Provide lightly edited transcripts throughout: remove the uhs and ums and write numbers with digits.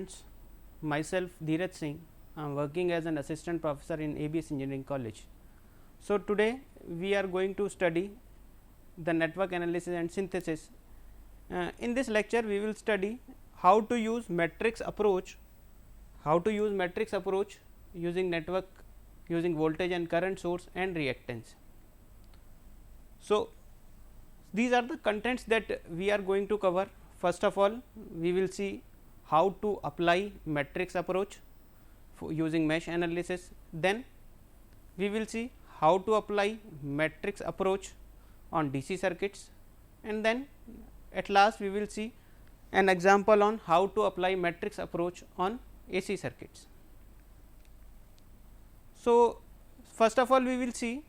students, myself Dheeraj Singh. I am working as an assistant professor in ABS Engineering College. So, today we are going to study the network analysis and synthesis. In this lecture we will study how to use matrix approach, using network, using voltage and current source and reactance. So, these are the contents that we are going to cover. First of all, we will see how to apply matrix approach for using mesh analysis. Then we will see how to apply matrix approach on DC circuits, and then at last we will see an example on how to apply matrix approach on AC circuits. So, first of all we will see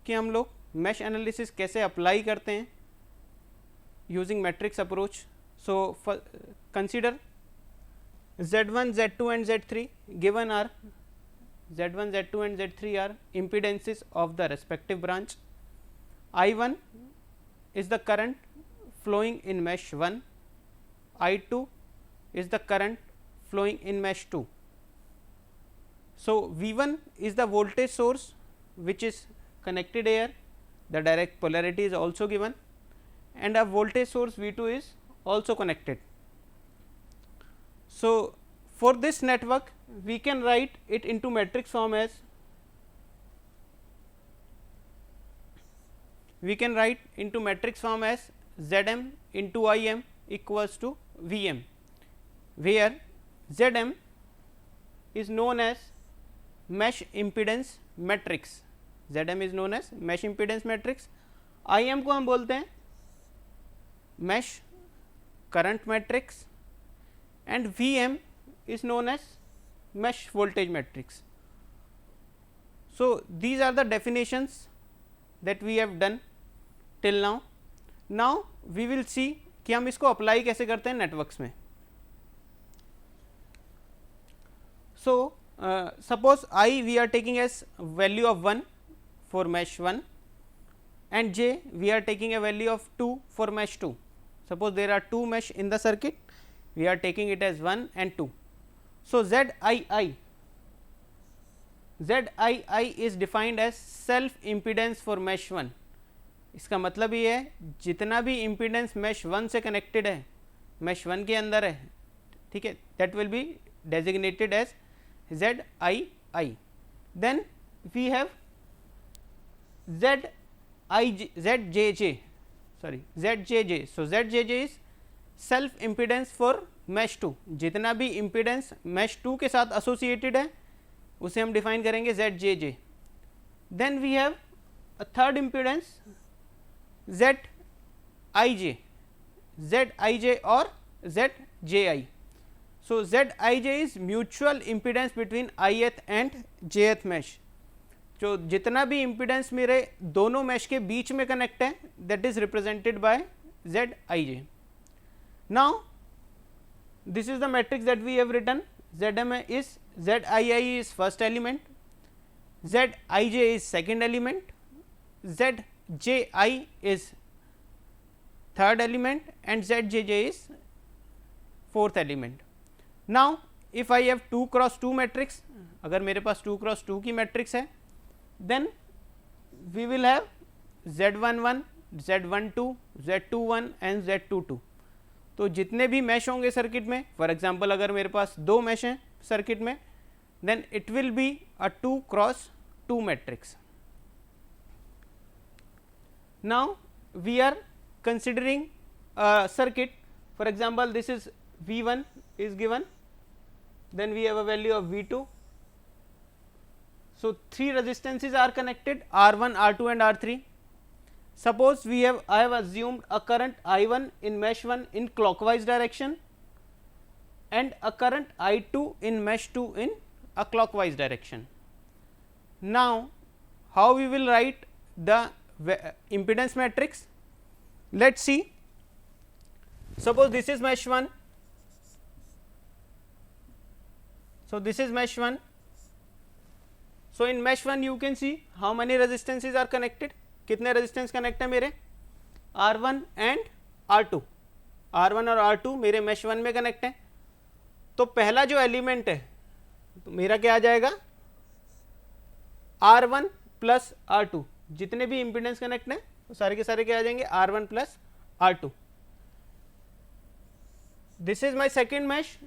कि हम लोग mesh analysis कैसे apply करते हैं using matrix approach. So, consider Z1, Z2 and Z3 given are Z1, Z2 and Z3 are impedances of the respective branch. I1 is the current flowing in mesh 1, I2 is the current flowing in mesh 2. So, V1 is the voltage source which is connected here, the direct polarity is also given, and a voltage source V2 is also connected. So, for this network we can write it into matrix form as Zm into Im equals to Vm, where Zm is known as mesh impedance matrix. Zm is known as mesh impedance matrix. Im को हम बोलते हैं mesh current matrix, and Vm is known as mesh voltage matrix. So, these are the definitions that we have done till now. Now, we will see कि हम इसको apply कैसे करते हैं नेटवर्क्स में. So, suppose I we are taking as value of 1 for mesh 1 and j we are taking a value of 2 for mesh 2. Suppose there are 2 mesh in the circuit, we are taking it as 1 and 2. So, Zii is defined as self impedance for mesh 1. इसका मतलब ये है जितना भी impedance mesh 1 से connected है, mesh 1 के अंदर है, ठीक है, that will be designated as Zii. Then we have Zjj. So, Zjj is self impedance for mesh 2. जितना भी impedance mesh 2 के साथ associated है उसे हम define करेंगे Zjj. Then we have a third impedance Zij or Zji. So, Zij is mutual impedance between ith and jth mesh. जो जितना भी impedance मेरे दोनों mesh के बीच में connect है, that is represented by Zij. Now, this is the matrix that we have written. Zm is Zii is first element, Zij is second element, Zji is third element and Zjj is fourth element. Now, if I have 2 cross 2 matrix, अगर मेरे पास 2 cross 2 की matrix है, then we will have Z11, Z12, Z21 and Z22. तो जितने भी mesh होंगे circuit में, for example अगर मेरे पास 2 mesh हैं सर्किट में, then it will be a 2 cross 2 matrix. Now, we are considering a circuit, for example, this is V1 is given, then we have a value of V2. So, 3 resistances are connected R1, R2 and R3. Suppose I have assumed a current I1 in mesh 1 in clockwise direction and a current I2 in mesh 2 in a clockwise direction. Now, how we will write the impedance matrix? Let us see. Suppose this is mesh 1. So, this is mesh 1. So, in mesh 1 you can see how many resistances are connected. कितने resistance connect है मेरे R1 and R2. R1 और R2 मेरे mesh 1 में connect है. तो पहला जो एलिमेंट है तो मेरा क्या आ जाएगा, R1 प्लस R2, जितने भी इंपीडेंस कनेक्ट हैं तो सारे के सारे क्या आ जाएंगे, R1 plus R2. This is my second mesh.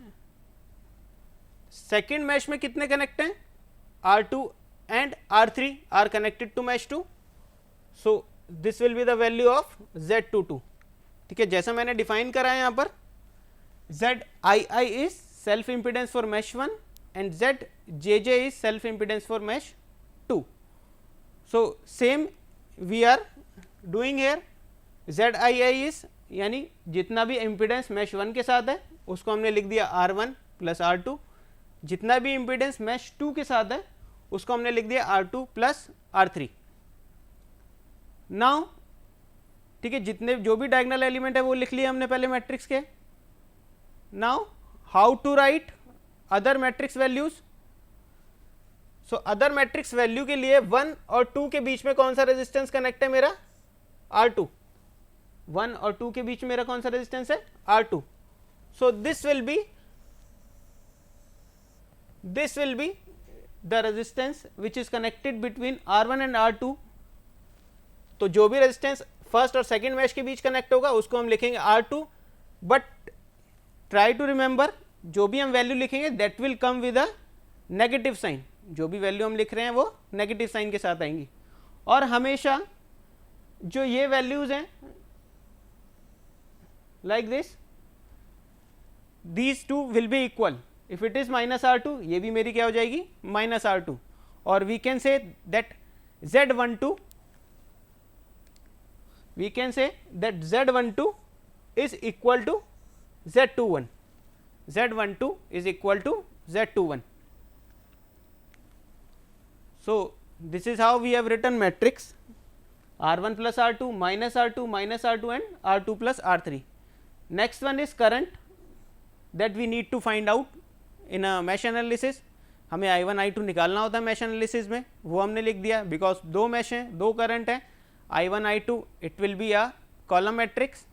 Second mesh में कितने कनेक्ट हैं, R2 and R3 are connected to mesh 2. So this will be the value of Z22. ठीक है, जैसा मैंने डिफाइन करा है यहां पर, ZII is self impedance for mesh 1 and ZJJ is self impedance for mesh 2. So same we are doing here. ZII is यानी जितना भी इंपीडेंस मैश 1 के साथ है उसको हमने लिख दिया R1 प्लस R2, जितना भी इंपीडेंस मैश 2 के साथ है उसको हमने लिख दिया R2 प्लस R3. नाउ ठीक है, जितने जो भी डायगोनल एलिमेंट है वो लिख लिए हमने पहले मैट्रिक्स के. Now how to write other matrix values. So other matrix value के लिए 1 और 2 के बीच में कौन सा रेजिस्टेंस कनेक्ट है मेरा, R2. 1 और 2 के बीच में मेरा कौन सा रेजिस्टेंस है, R2. So this will be the resistance which is connected between R1 and R2. तो जो भी रेजिस्टेंस फर्स्ट और सेकंड मैश के बीच कनेक्ट होगा उसको हम लिखेंगे R2. But try to remember, जो भी हम वैल्यू लिखेंगे that will come with a negative sign. जो भी वैल्यू हम लिख रहे हैं वो नेगेटिव साइन के साथ आएंगी. और हमेशा जो ये वैल्यूज हैं like this, these two will be equal. If it is minus R2, ये भी मेरी क्या हो जाएगी, माइनस R2. और we can say that Z12 is equal to Z21. Z12 is equal to Z21. So this is how we have written matrix R1 plus R2 minus R2 minus R2 and R2 plus R3. Next one is current that we need to find out in a mesh analysis. हमें I1 I2 निकालना होता है mesh analysis में, वो हमने लिख दिया. Because दो मैश हैं, दो करंट हैं, I1 I2, it will be a column matrix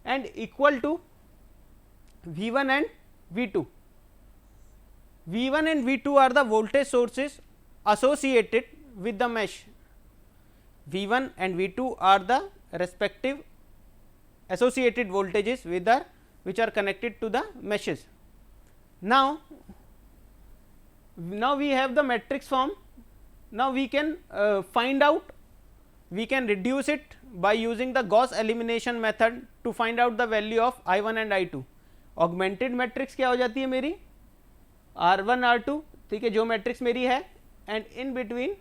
and equal to V1 and V2. V1 and V2 are the voltage sources associated with the mesh. V1 and V2 are the respective associated voltages with the which are connected to the meshes. Now we have the matrix form. Now we can find out, we can reduce it by using the Gauss elimination method to find out the value of I1 and I2. Augmented matrix क्या हो जाती है मेरी, R1 R2, ठीक है, जो matrix मेरी है, and in between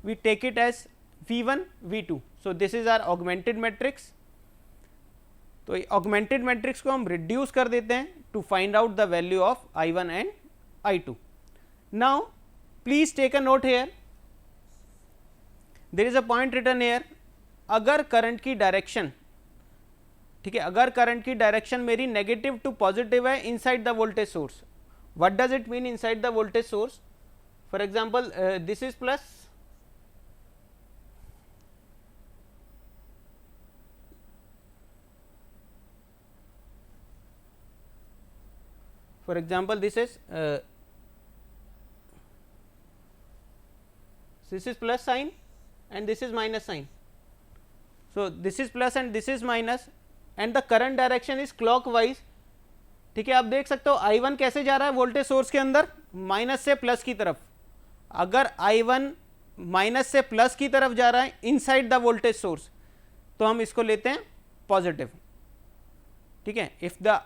we take it as V1 V2. So this is our augmented matrix. तो augmented matrix को हम reduce कर देते हैं to find out the value of I1 and I2. Now please take a note here. There is a point written here. अगर current की direction, ठीक है, अगर करंट की डायरेक्शन मेरी नेगेटिव टू पॉजिटिव है inside the voltage source, what does it mean inside the voltage source. For example this is plus, for example this is plus sign and this is minus sign. So this is plus and this is minus and the current direction is clockwise. ठीक है, आप देख सकते हो I1 कैसे जा रहा है वोल्टेज सोर्स के अंदर, माइनस से प्लस की तरफ. अगर I1 माइनस से प्लस की तरफ जा रहा है इनसाइड द वोल्टेज सोर्स तो हम इसको लेते हैं पॉजिटिव. ठीक है, if the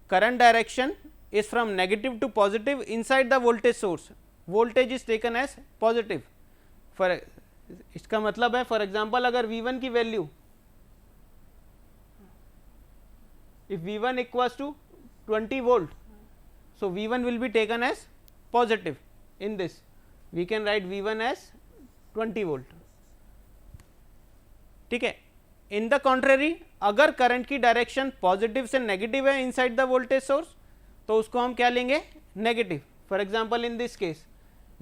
current direction is from negative to positive inside the voltage source, voltage is taken as positive. For इसका मतलब है, फॉर एग्जांपल अगर V1 की value, if V1 equals to 20 volt, so V1 will be taken as positive. In this we can write V1 as 20 volt. ठीक है, in the contrary अगर current की direction positive से नेगेटिव है inside the voltage source तो उसको हम क्या लेंगे, negative. For example in this case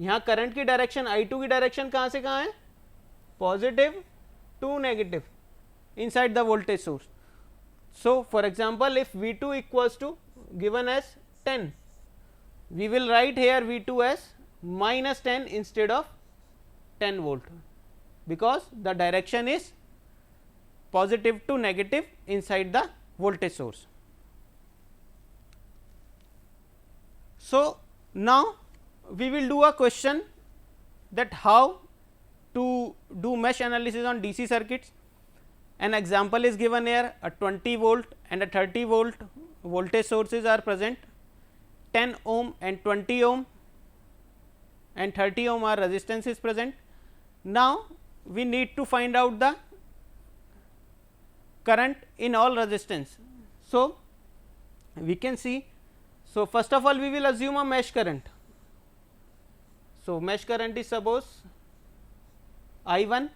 यहाँ करंट की डायरेक्शन I2 की डायरेक्शन कहाँ से कहाँ है, positive to negative inside the voltage source. So for example if V2 equals to given as 10. We will write here V2 as minus 10 instead of 10 volt, because the direction is positive to negative inside the voltage source. So now we will do a question that how to do mesh analysis on DC circuits. An example is given here, a 20 volt and a 30 volt voltage sources are present, 10 ohm and 20 ohm and 30 ohm are resistance is present. Now we need to find out the current in all resistance. So we can see, so first of all we will assume a mesh current. So mesh current is suppose I1,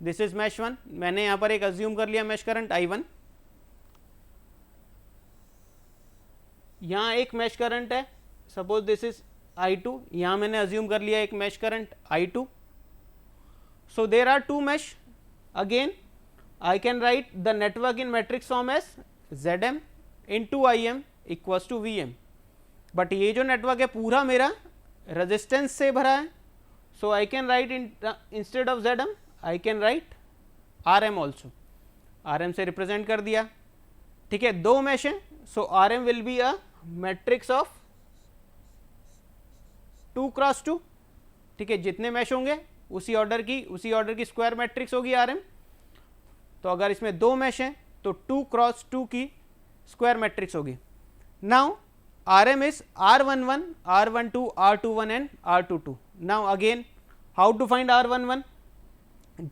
this is mesh 1. मैंने यहाँ पर एक assume कर लिया mesh current I1. यहाँ एक mesh current है, suppose this is I2. यहाँ मैंने अज्यूम कर लिया एक mesh current I2. So there are two mesh. Again I can write the network in matrix form as Zm into IM equals to Vm. But ये जो network है पूरा मेरा रेजिस्टेंस से भरा है, so I can write instead of Zm I can write Rm also. Rm से represent कर दिया. ठीक है, दो मैश हैं, so Rm will be a matrix of 2 cross 2. ठीक है, जितने मैश होंगे उसी ऑर्डर की स्क्वायर मैट्रिक्स होगी Rm. तो अगर इसमें दो मैश हैं तो 2 क्रॉस 2 की स्क्वायर मैट्रिक्स होगी. Now Rm is R11, R12, R21 and R22. Now again how to find R11.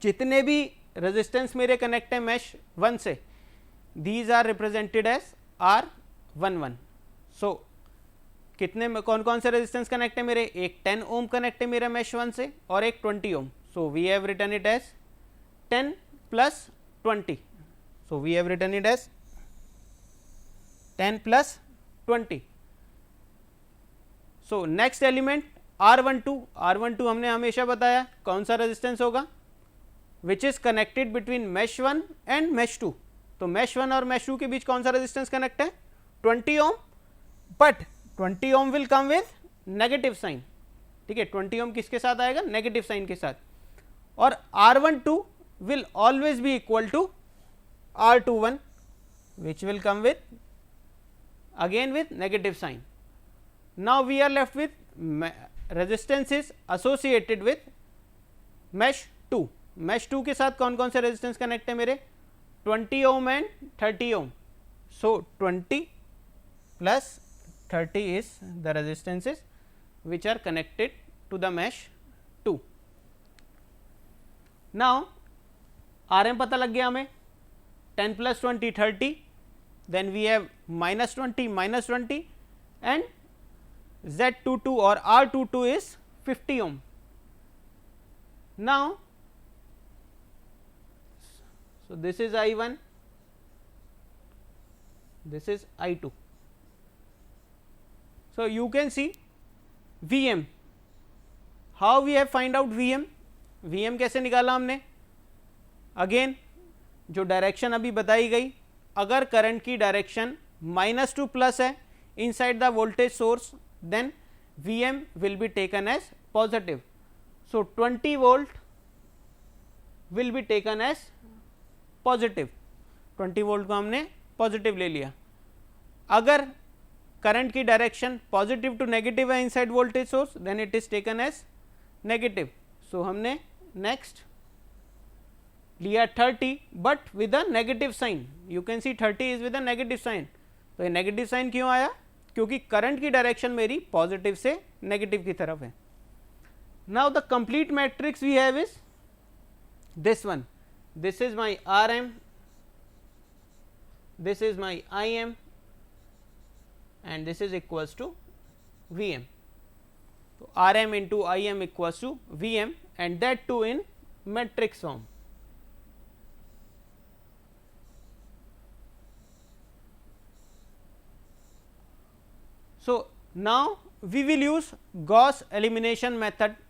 जितने भी रेजिस्टेंस मेरे कनेक्ट है मैश 1 से, these are represented as R11. So कितने कौन कौन से रेजिस्टेंस कनेक्ट है मेरे, एक 10 ओम कनेक्ट है मेरा मैश 1 से और एक 20 ohm. So we have written it as 10 plus 20. So we have written it as 10 plus 20. So next element R12. R12 हमने हमेशा बताया कौन सा रेजिस्टेंस होगा, which is connected between mesh 1 and mesh 2. तो मैश 1 और मैश 2 के बीच कौन सा रेजिस्टेंस कनेक्ट है, 20 ohm. But 20 ohm will come with negative sign. ठीक है, 20 ओम किसके साथ आएगा, नेगेटिव साइन के साथ. और R12 will always be equal to R21 which will come with again with negative sign. Now we are left with resistance is associated with mesh 2. Mesh 2 के साथ कौन कौन से रेजिस्टेंस कनेक्ट है मेरे, 20 ohm and 30 ohm. So 20 plus 30 is the resistances which are connected to the mesh 2. Now Rm पता लग गया हमें, 10 plus 20 30, then we have minus 20 and Z22 और R22 is 50 ohm. Now so this is I1, this is I2. so you can see Vm. how we have find out Vm कैसे निकाला हमने. Again जो direction अभी बताई गई, अगर current की डायरेक्शन माइनस टू प्लस है inside the voltage source, then Vm will be taken as positive. So 20 volt will be taken as positive. 20 volt को हमने पॉजिटिव ले लिया. अगर करंट की डायरेक्शन पॉजिटिव टू नेगेटिव है inside voltage source, then it is taken as negative. So हमने next लिया 30 but with a negative sign. You can see 30 is with a negative sign. तो ये नेगेटिव साइन क्यों आया, क्योंकि current की direction मेरी पॉजिटिव से नेगेटिव की तरफ है. Now the complete matrix we have is this one. This is my Rm, this is my Im, and this is equals to Vm. So Rm into Im equals to Vm, and that too in matrix form. So now we will use Gauss elimination method.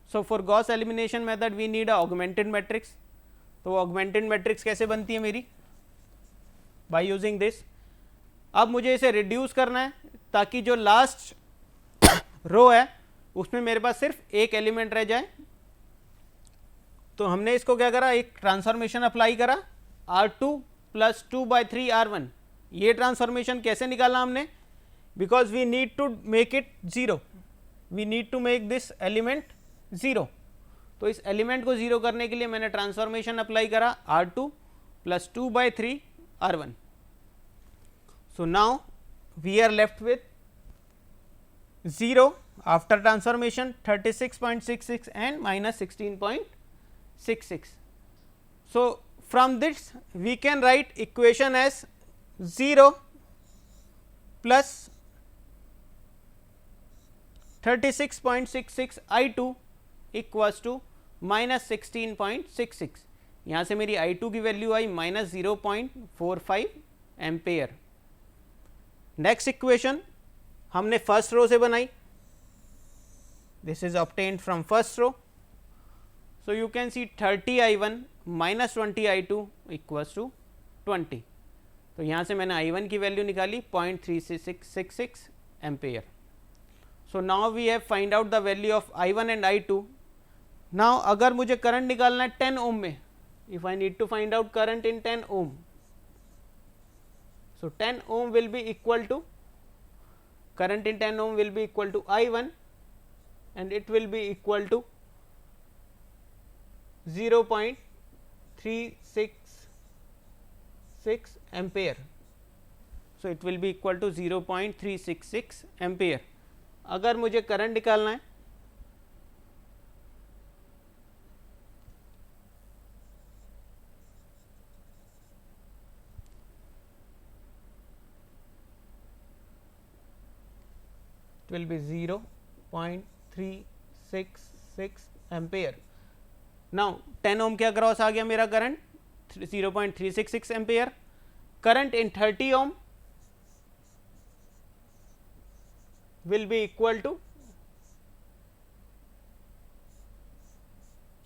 So for Gauss elimination method we need a augmented matrix. तो augmented matrix कैसे बनती है मेरी, by using this. अब मुझे इसे reduce करना है ताकि जो लास्ट रो है उसमें मेरे पास सिर्फ एक एलिमेंट रह जाए। तो हमने इसको क्या करा, एक ट्रांसफॉर्मेशन अप्लाई करा, R2 प्लस 2/3 R1। ये ट्रांसफॉर्मेशन कैसे निकाला हमने, because we need to make it 0, we need to make this element 0। तो इस एलिमेंट को 0 करने के लिए मैंने ट्रांसफॉर्मेशन अप्लाई करा R2 plus 2/3 R1। So now we are left with 0 after transformation 36.66 and minus 16.66. So from this we can write equation as 0 plus 36.66 I2 equals to minus 16.66। यहाँ से मेरी I2 की वैल्यू आई माइनस 0.45 एम्पेयर। नेक्स्ट इक्वेशन हमने first row से बनाई, this is obtained from first row. So you can see 30 I1 minus 20 I2 equals to 20। तो यहाँ से मैंने I1 की वैल्यू निकाली 0.3666 ampere. So now we have find out the value of I1 and I2। Now अगर मुझे current निकालना है 10 ओम में, if I need to find out current in 10 ohm, so 10 ohm will be equal to, current in 10 ohm will be equal to I1 and it will be equal to 0.366 ampere. So it will be equal to 0.366 ampere। अगर मुझे current निकालना है it will be 0.366 ampere. Now 10 ohm के across आ गया मेरा current 0.366 ampere. Current in 30 ohm will be equal to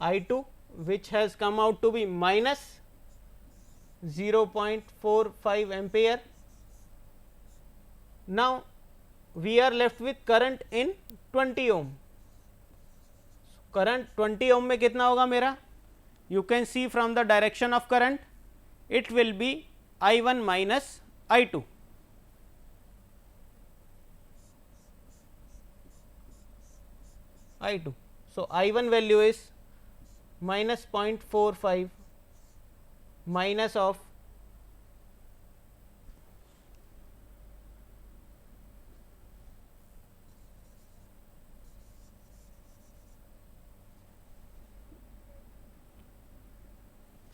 I2 which has come out to be minus 0.45 ampere. Now we are left with current in 20 ohm। Current 20 ओम में कितना होगा मेरा, you can C from the direction of current it will be I1 minus I2। So I1 value is minus 0.45 minus of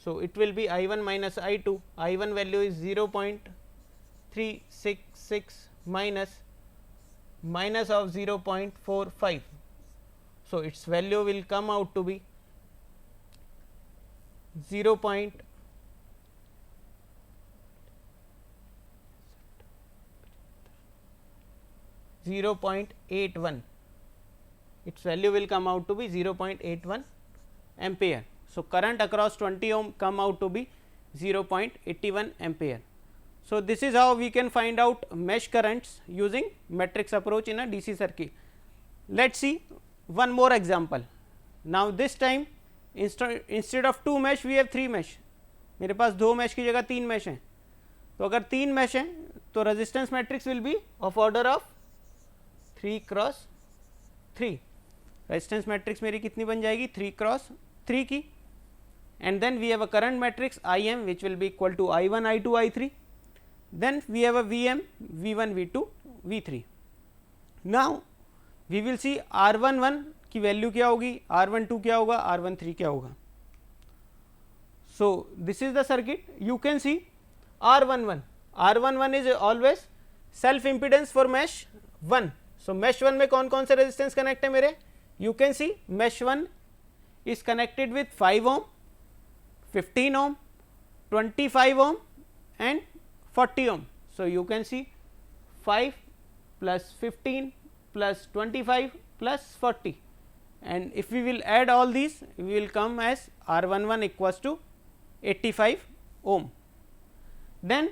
so it will be I1 minus I2, I1 value is 0.366 minus of 0.45, so its value will come out to be 0.81, its value will come out to be 0.81 ampere. So current across 20 ohm come out to be 0.81 ampere. So this is how we can find out mesh currents using matrix approach in a DC circuit. Let's see one more example. Now this time instead of 2 mesh we have 3 mesh। मेरे पास 2 mesh की जगह 3 mesh हैं। तो अगर 3 mesh हैं तो resistance matrix will be of order of 3 cross 3। resistance matrix मेरी कितनी बन जाएगी, 3 cross 3 की। and then we have a current matrix IM which will be equal to I1 I2 I3, then we have a VM V1 V2 V3। now we will see R11 की value क्या होगी, R12 क्या होगा, R13 क्या होगा। so this is the circuit, you can see R11 is always self impedance for mesh 1। so mesh 1 में कौन कौन से resistance connect है मेरे, you can see mesh 1 is connected with 5 ohm, 15 ohm, 25 ohm and 40 ohm। so you can see 5 plus 15 plus 25 plus 40, and if we will add all these we will come as R11 equals to 85 ohm। then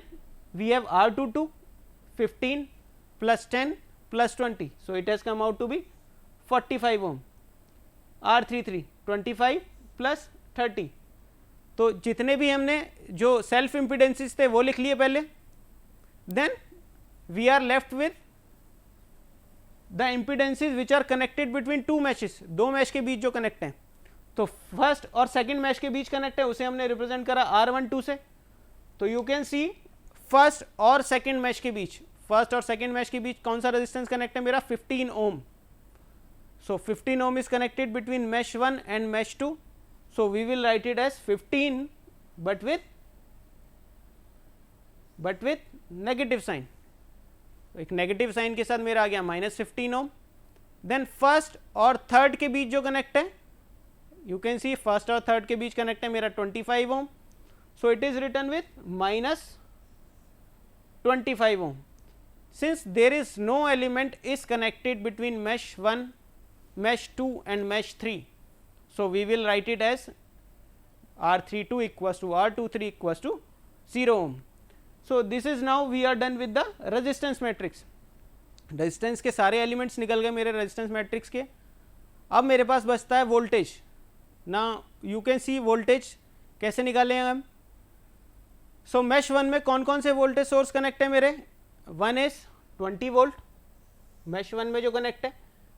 we have R22 15 plus 10 plus 20, so it has come out to be 45 ohm. R33 25 plus 30, तो जितने भी हमने जो self impedances थे वो लिख लिए पहले. Then we are left with the impedances which are connected between two meshes, दो मैश के बीच जो कनेक्ट हैं. तो फर्स्ट और सेकंड मैश के बीच कनेक्ट है, उसे हमने रिप्रेजेंट करा R12 से. तो यू कैन सी फर्स्ट और सेकंड मैश के बीच, फर्स्ट और सेकंड मैश के बीच कौन सा रेजिस्टेंस कनेक्ट है मेरा, 15 ohm. So 15 ohm is connected between mesh 1 and mesh 2. So we will write it as 15 but with negative sign. एक नेगेटिव साइन के साथ मेरा आ गया -15 ओम. देन फर्स्ट और थर्ड के बीच जो कनेक्ट है, यू कैन सी फर्स्ट और थर्ड के बीच कनेक्ट है मेरा 25 ohm. So it is written with -25 ohm. Since there is no element is connected between mesh 1, mesh 2 and mesh 3, so we will write it as R32 equals to R23 equals to 0 ohm. So this is now we are done with the resistance matrix. Resistance के सारे elements निकल गए मेरे resistance matrix के. अब मेरे पास बचता है वोल्टेज. ना यू कैन सी वोल्टेज कैसे निकालें हम. सो मैश 1 में कौन कौन से वोल्टेज सोर्स कनेक्ट है मेरे, 1 इज 20 वोल्ट मैश 1 में जो कनेक्ट है,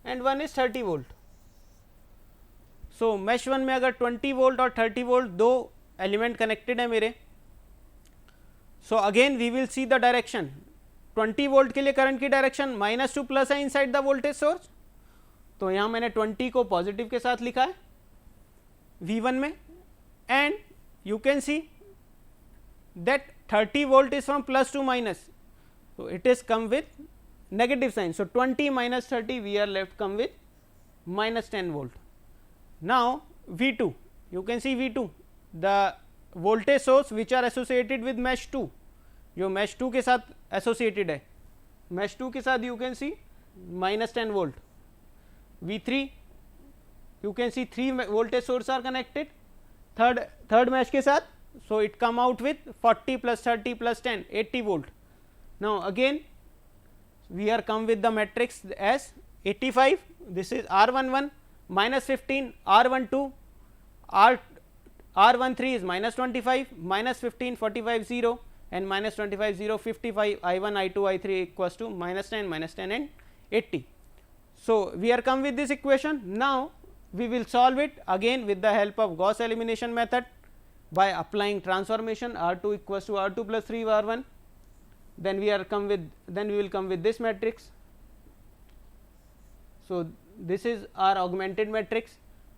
and 1 is 30 volt. So mesh 1 में अगर 20 वोल्ट और 30 वोल्ट दो एलिमेंट कनेक्टेड है मेरे. So again we will see the direction. 20 volt के लिए करंट की डायरेक्शन -2 प्लस है इनसाइड द वोल्टेज सोर्स. तो यहाँ मैंने 20 को पॉजिटिव के साथ लिखा है V1 में, and you can C that 30 volt is from plus to minus, so it is come with negative sign. So 20 minus 30 we are left come with -10 volt. Now V2, you can see V2 the voltage source which are associated with mesh 2, जो mesh 2 के साथ associated है, mesh 2 के साथ you can see -10 volt. V3 you can see 3 voltage source are connected third mesh के साथ. So it come out with 40 plus 30 plus 10 80 volt. Now again we are come with the matrix as 85. This is R11 -15, R12, R13 is -25, -15 45 0 and -25 0 55. I1 I2 I3 equals to -10 -10 and 80. So we are come with this equation. Now we will solve it again with the help of Gauss elimination method by applying transformation R2 equals to R2 plus 3 R1. Then we will come with this matrix. So this is our augmented matrix.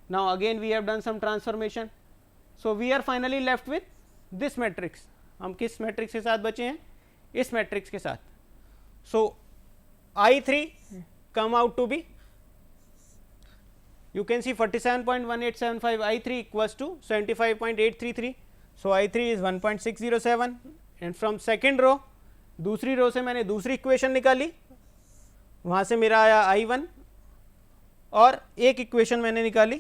Now again we have done some transformation. So we are finally left with this matrix. हम किस matrix के साथ बचे हैं, इस matrix के साथ. So I3 come out to be, you can see 47.1875 I3 equals to 75.833. So I3 is 1.607 and from second row, दूसरी रो से मैंने दूसरी इक्वेशन निकाली, वहाँ से मेरा आया I1 और एक इक्वेशन मैंने निकाली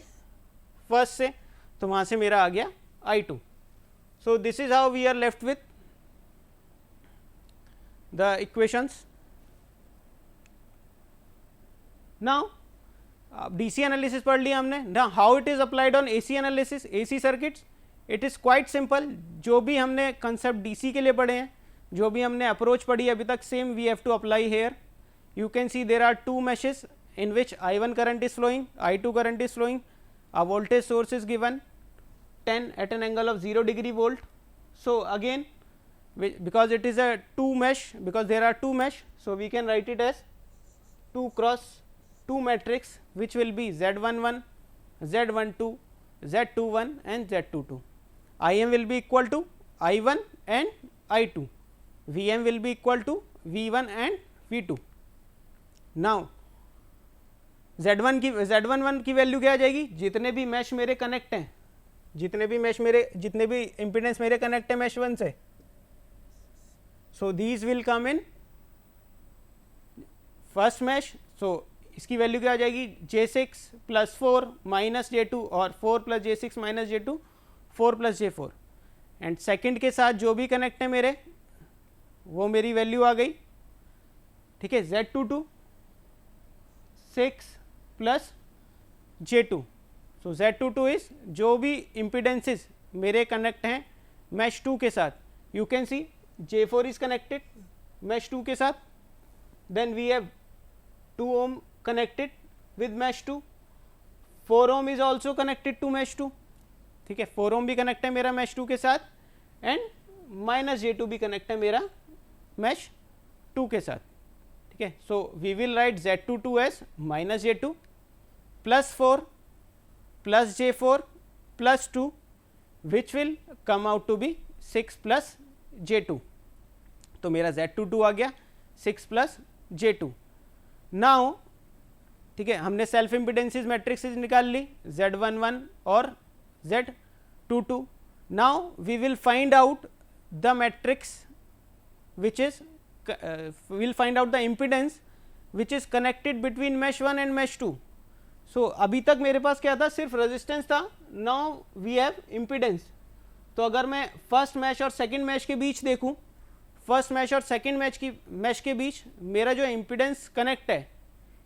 फर्स्ट से, तो वहाँ से मेरा आ गया I2. So this is how we are left with the equations. Now DC analysis पढ़ लिया हमने. ना how it is applied on AC analysis, AC circuits. It is quite simple. जो भी हमने कंसेप्ट DC के लिए पढ़े हैं, जो भी हमने अप्रोच पढ़ी अभी तक, same we have to apply here. You can see there are two meshes in which I1 current is flowing, I2 current is flowing, a voltage source is given 10 at an angle of 0 degree volt. So again because it is a 2 mesh, because there are 2 mesh, so we can write it as 2 cross 2 matrix which will be Z11, Z12, Z21 and Z22. Im will be equal to I1 and I2, Vm will be equal to V1 and V2. Now Z11 की value क्या आ जाएगी, जितने भी mash मेरे connect हैं, जितने भी impedance मेरे कनेक्ट है मैश 1 से, so these will come in first mesh. सो इसकी वैल्यू क्या आ जाएगी, J6 प्लस 4 माइनस J2 और 4 plus J6 minus J2 4 plus J4. And second के साथ जो भी कनेक्ट है मेरे, वो मेरी वैल्यू आ गई. ठीक है, Z22 6 plus J2। So Z22 is जो भी इम्पिडेंसेस मेरे कनेक्ट हैं मैश 2 के साथ, you can see J4 is connected mesh 2 के साथ, then we have 2 ohm connected with mesh 2, 4 ohm is also connected to mesh 2, ठीक है, 4 ohm भी कनेक्ट है मेरा mesh 2 के साथ, एंड माइनस J2 भी कनेक्ट है मेरा mesh 2 के साथ, ठीक है। So we will write Z22 as minus J2 plus 4 plus J4 plus 2 which will come out to be 6 plus J2। तो मेरा Z22 आ गया 6 प्लस J2। नाउ ठीक है, हमने सेल्फ इम्पिडेंसेस मैट्रिक्सेस निकाल ली Z11 और Z22। Now we will find out the matrix which is will find out the impedance which is connected between mesh 1 and mesh 2। सो अभी तक मेरे पास क्या था, सिर्फ रेजिस्टेंस था, नाउ वी हैव इम्पिडेंस। तो अगर मैं फर्स्ट मैश और सेकंड मैश के बीच देखूं, फर्स्ट मैश और सेकंड मैश के बीच मेरा जो इम्पिडेंस कनेक्ट है,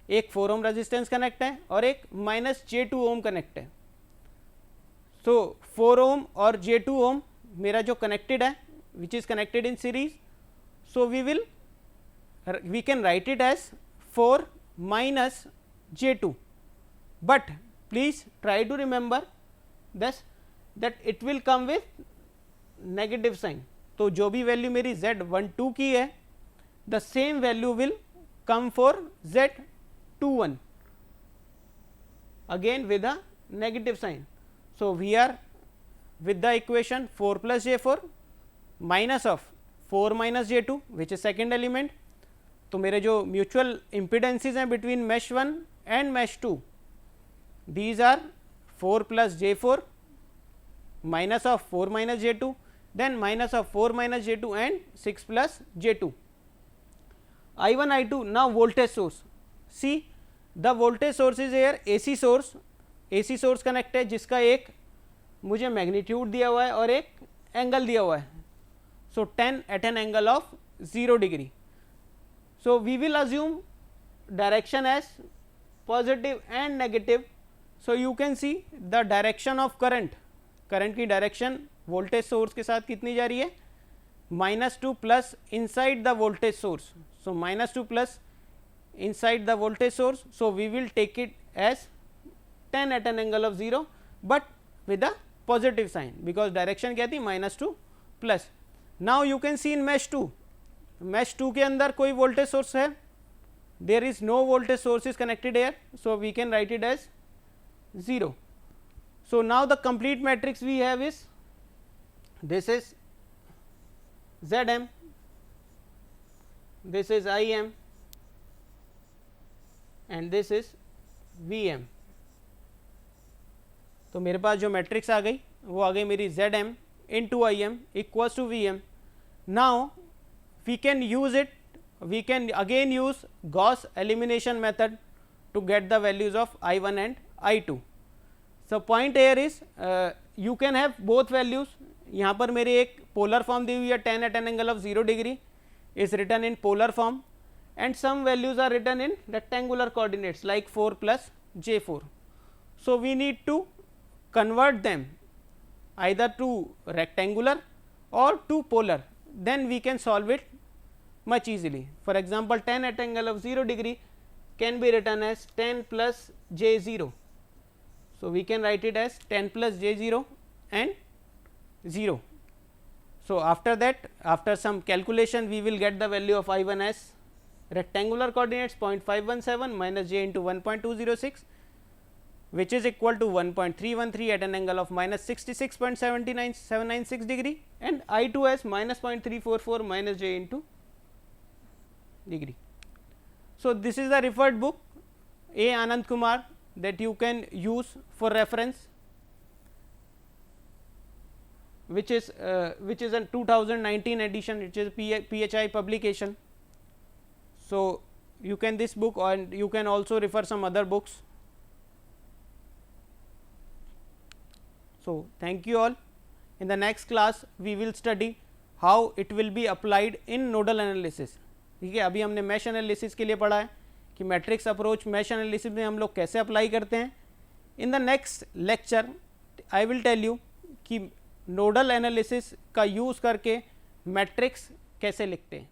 एक 4 ओम रेजिस्टेंस कनेक्ट है और एक माइनस J2 ओम कनेक्ट है। सो 4 ओम और J2 ओम मेरा जो कनेक्टेड है which is connected in series, so we can write it as 4 minus J2, but please try to remember this that it will come with negative sign. तो जो भी वैल्यू मेरी Z12 की है, the same value will come for Z21 again with a negative sign. So we are with the equation 4 plus J4 minus of 4 minus J2 which is second element. तो मेरे जो म्यूचुअल इम्पिडेंसेस हैं between mesh 1 and mesh 2, these are 4 plus J4 minus of 4 minus J2, then minus of 4 minus J2 and 6 plus J2. I1 I2 now voltage source, see the voltage source is here AC source, AC source connect है जिसका एक मुझे magnitude दिया हुआ है और एक angle दिया हुआ है, so 10 at an angle of 0 degree. So we will assume direction as positive and negative. So you can see the direction of current, current की डायरेक्शन वोल्टेज सोर्स के साथ कितनी जा रही है, -2 plus inside the voltage source. So -2 plus inside the voltage source, so we will take it as 10 at an angle of 0 but with a positive sign, because direction क्या थी -2 plus. Now you can see in mesh 2, mesh 2 के अंदर कोई voltage source है, there is no voltage source is connected here, so we can write it as 0. So now the complete matrix we have is, this is Zm, this is Im and this is Vm. तो मेरे पास जो matrix आ गई वो आ गई मेरी Zm into Im equals to Vm. Now we can use it, we can again use Gauss elimination method to get the values of I1 and I2. So point here is you can have both values. यहाँ पर मेरी एक polar form दी हुई है 10 at an angle of 0 degree is written in polar form and some values are written in rectangular coordinates like 4 plus J4. So we need to convert them either to rectangular or to polar, then we can solve it much easily. For example, 10 at angle of 0 degree can be written as 10 plus J0. So we can write it as 10 plus J0 and 0. So after that, after some calculation, we will get the value of I1 as rectangular coordinates 0.517 minus J into 1.206, which is equal to 1.313 at an angle of minus 66.796 degree, and I2 as minus 0.344 minus J into degree. So this is the referred book A. Anand Kumar that you can use for reference, which is a 2019 edition, which is PHI publication. So you can this book, and you can also refer some other books. So thank you all. In the next class we will study how it will be applied in nodal analysis. ठीक है, अभी हमने mesh analysis के लिए पढ़ा है कि matrix approach mesh analysis में हम लोग कैसे अप्लाई करते हैं। In the next lecture I will tell you कि नोडल एनालिसिस का यूज़ करके मैट्रिक्स कैसे लिखते हैं।